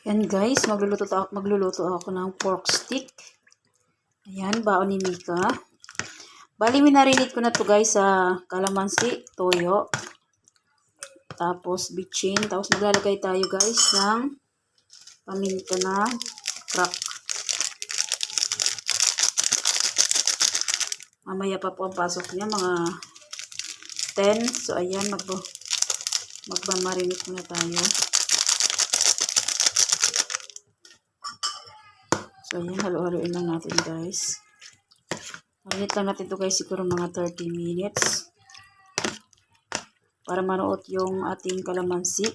Yan guys, magluluto ako ng pork stick. Ayan, baon ni Mika. Bali, minarinate ko na to guys sa kalamansi, toyo, tapos bitchin. Tapos maglalagay tayo guys ng paminta na crack. Mamaya pa po ang pasok niya, mga 10. So ayan, magmamarinate muna tayo. So ayan, halo-haloin lang natin guys. Marinate lang natin to guys, siguro mga 30 minutes. Para manuot yung ating kalamansi.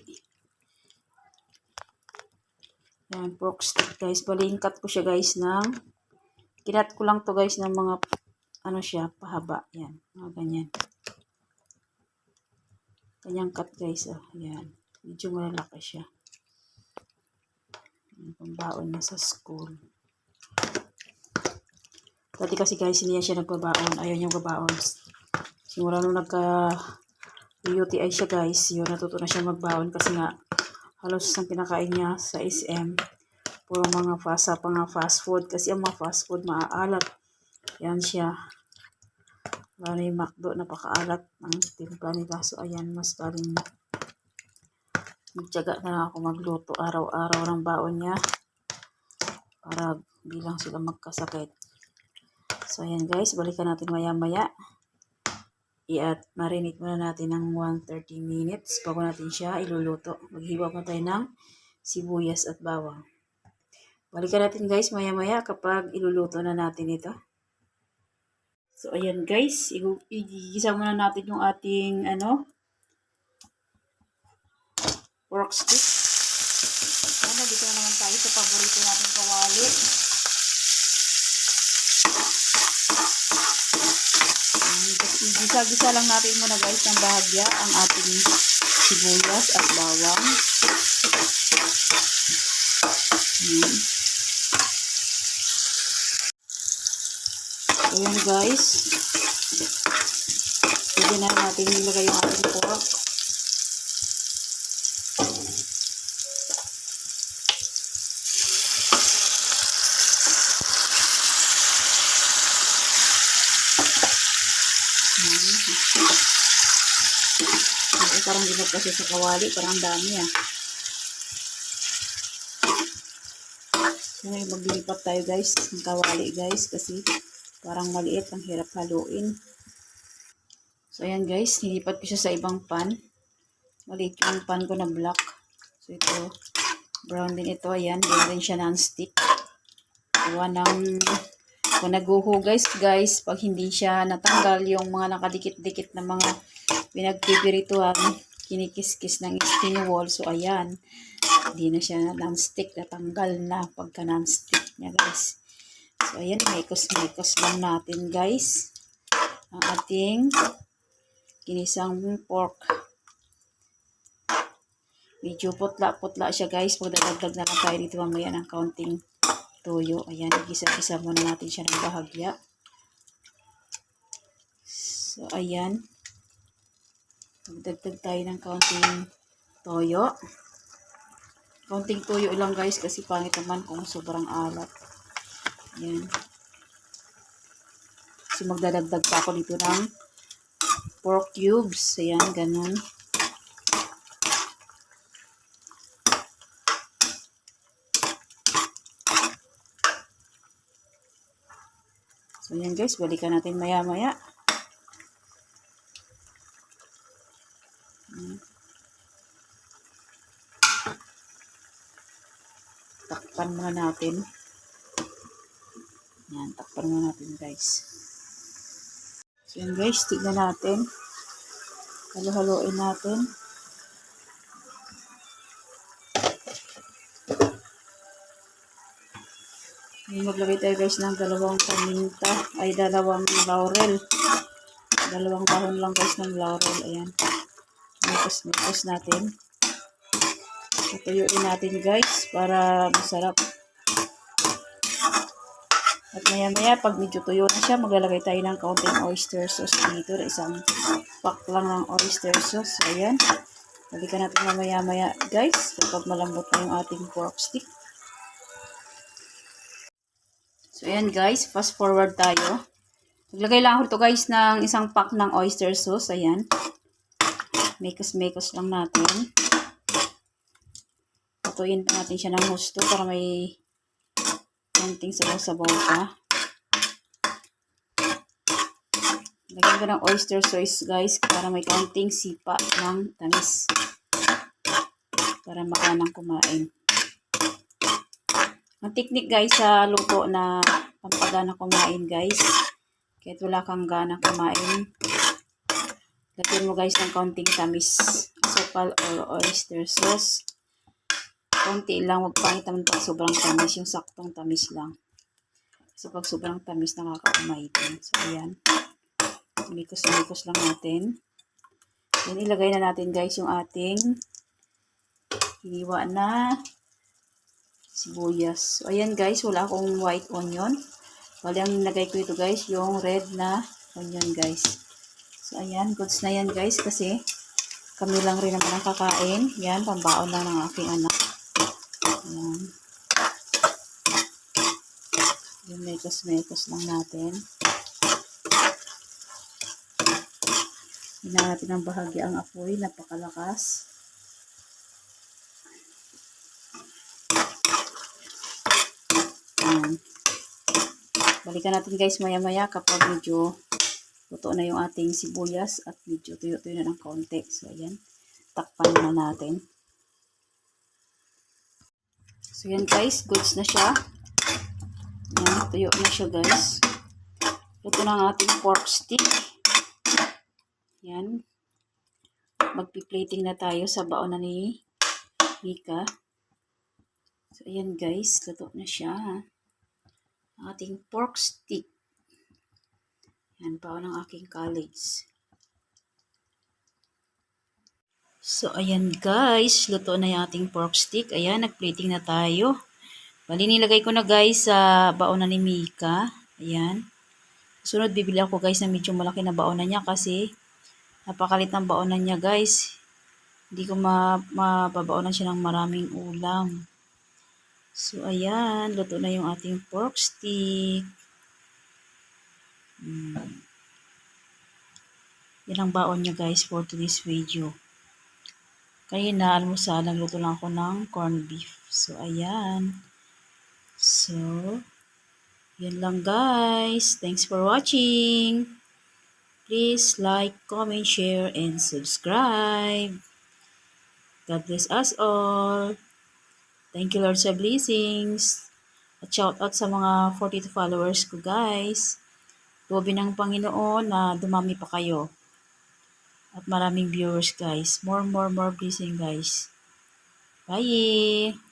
Yan, pork stick guys. Bali, cut ko siya guys kinat ko lang to guys ng mga, pahaba. Yan, mga ganyan. Kanyang cut guys, yan. Medyo malalaki siya. Yan, pambaon na sa school. Dati kasi guys, hindi siya nagbabaon. Ayaw niyang babaon. Simula nung UTI siya guys, yun, natuto na siya magbaon kasi nga, halos ang pinakain niya sa SM, puro mga fast food. Kasi ang mga fast food, maaalat. Yan siya. Lalo yung McDo, napakaalat ng timpla nila. So, ayan, mas galing magtiyaga na lang ako magluto araw-araw ng baon niya para bilang sila magkasakit. So, ayan guys, balikan natin maya-maya. I-at marinate muna natin ng 1-30 minutes bago natin siya iluluto. Maghiwa pa tayo ng sibuyas at bawang. Balikan natin guys maya-maya kapag iluluto na natin ito. So, ayan guys, igigisa muna natin yung ating pork stick. Dito na naman tayo sa paborito nating kawali. Gisa-gisa lang natin muna guys ng bahagya ang ating sibuyas at bawang. Ayan guys. Pwede na natin nilagay yung ating pork. Parang ginag kasi sa kawali, parang dami So, maglilipat tayo guys ng kawali guys kasi parang maliit, ang hirap haluin. So ayan guys, nilipat ko siya sa ibang pan. Maliit yung pan ko na black. So ito, brown din ito. Ayan, din siya non-stick. Kung naguhugas guys, pag hindi siya natanggal yung mga nakadikit-dikit na mga pinagpipirituhan, kinikis-kis ng skin wall. So ayan, hindi na siya non-stick, natanggal na pagka non-stick niya guys. So ayan, mekos-mekos lang natin guys ang ating ginisang pork. Medyo putla-putla siya guys. Magdadagdag na lang tayo dito mamaya ng kaunting toyo. Ayan, igisa-gisa muna natin siya ng bahagya. So ayan, magdagdag tayo ng kaunting toyo. Kaunting toyo lang guys kasi pangit naman kung sobrang alat. Ayan. So magdadagdag pa ako dito ng pork cubes. Ayan, ganun. So ayan guys, balikan natin maya-maya. Takpan muna natin. Yan, takpan muna natin guys. So yan guys, tignan natin. Halo-haloin natin. Maglagay tayo guys ng dalawang paminta, ay dalawang laurel. Dalawang kahon lang guys ng laurel. Ayan. Mikos natin. Tutuyuin natin guys para masarap. At maya-maya, pag medyo tuyo na siya, maglalagay tayo ng kaunting oyster sauce dito. Isang pack lang ng oyster sauce. Ayan. Balikan natin mamaya-maya guys kapag malambot na yung ating pork stick. So ayan guys, fast forward tayo. Maglagay lang ako ito guys ng isang pack ng oyster sauce. Ayan. Mekos-mekos lang natin. Patuyin pa natin siya ng husto para may konting sabaw-sabaw pa. Lagyan ko ng oyster sauce guys para may konting sipa ng tamis. Para makanang kumain. Ang technique guys sa luto na pampagana kumain guys. Kahit wala kang gana kumain. Lagyan mo guys ng konting tamis. Asukal or oyster sauce. Konti lang, wag pangit naman pag sobrang tamis, yung saktong tamis lang. Kasi pag sobrang tamis, nakakaumaitin. So, ayan. Mikos-mikos lang natin. Then, ilagay na natin guys yung ating hiniwa na sibuyas. So, ayan guys, wala akong white onion. Bali, ang nilagay ko ito guys, yung red na onion guys. So, ayan, goods na yan guys, kasi kami lang rin naman ang kakain. Yan, pambaon lang ng aking anak. Ayan. Yung mekos-mekos lang natin. Hina natin ang bahagi ang apoy. Napakalakas. Ayan. Balikan natin guys maya-maya kapag medyo luto na yung ating sibuyas at medyo tuyo-tuyo na ng konti. So, ayan. Takpan na natin. So, yan guys. Goods na siya. Yan. Tuyo na siya guys. Luto na ang ating pork stick. Yan. Magpi-plating na tayo sa baon na ni Mika. So, ayan guys. Luto na siya. Ang ating pork stick. Yan. Baon ng aking college. So, ayan guys, luto na yung ating pork stick. Ayan, nag-plating na tayo. Bali, nilagay ko na guys sa baon na ni Mika. Ayan. Sunod, bibili ako guys na medyo malaki na baon na niya kasi napakalit ng baon na niya guys. Hindi ko mapabaonan siya ng maraming ulam. So, ayan, luto na yung ating pork stick. Yan ang baon niya guys for today's video. Kanina, almusal, nagluto lang ako ng corned beef. So, ayan. So, yan lang guys. Thanks for watching. Please like, comment, share, and subscribe. God bless us all. Thank you Lord sa blessings. At shout out sa mga 42 followers ko guys. Loobin ng Panginoon na dumami pa kayo. At maraming viewers guys. More blessing guys. Bye!